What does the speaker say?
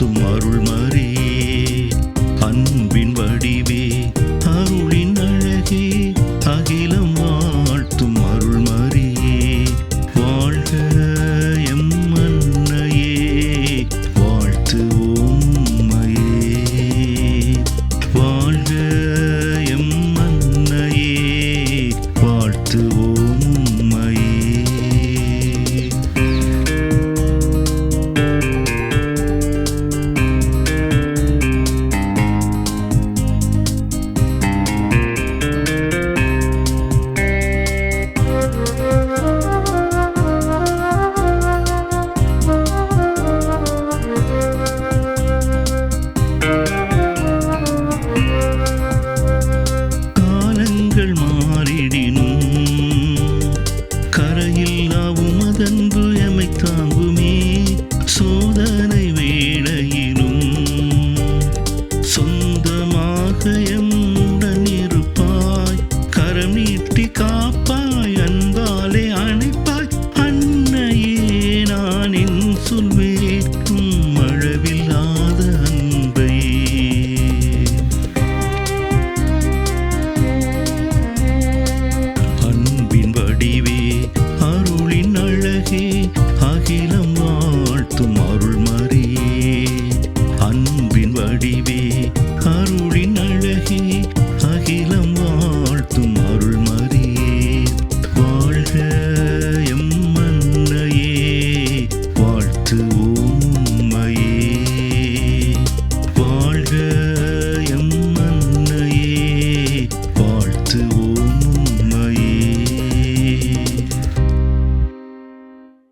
வாழ்த்தும் அருள்மரியே அன்பின் வடிவே அருளின் அழகே அகிலம் வாழ்த்தும் அருள்மரியே வாழ்க எம் அன்னையே வாழ்த்துவோம் உம்மையே வாழ்க எம் அன்னையே வாழ்த்துவோம் உம்மையே காலங்கள் மாறிடினும் கரையில்லா உமதன்பு எமை தாங்குமே சோதனை வேளையிலும் சொந்தமாக எம்முடன் இருப்பாய் கரம் நீட்டி காப்பாய் அன்பாலே அணைப்பாய் அன்னையே நான் என் சொல்வேற்கும் அளவில்லாத அன்பை அன்பின் வடிவே அருளின் அழகே அகிலம் வாழ்த்தும் அருள்மரியே அன்பின் வடிவே அருளின் அழகே அகிலம் வாழ்த்தும் அருள்மரியே வாழ்க எம் அன்னையே வாழ்த்துவோம்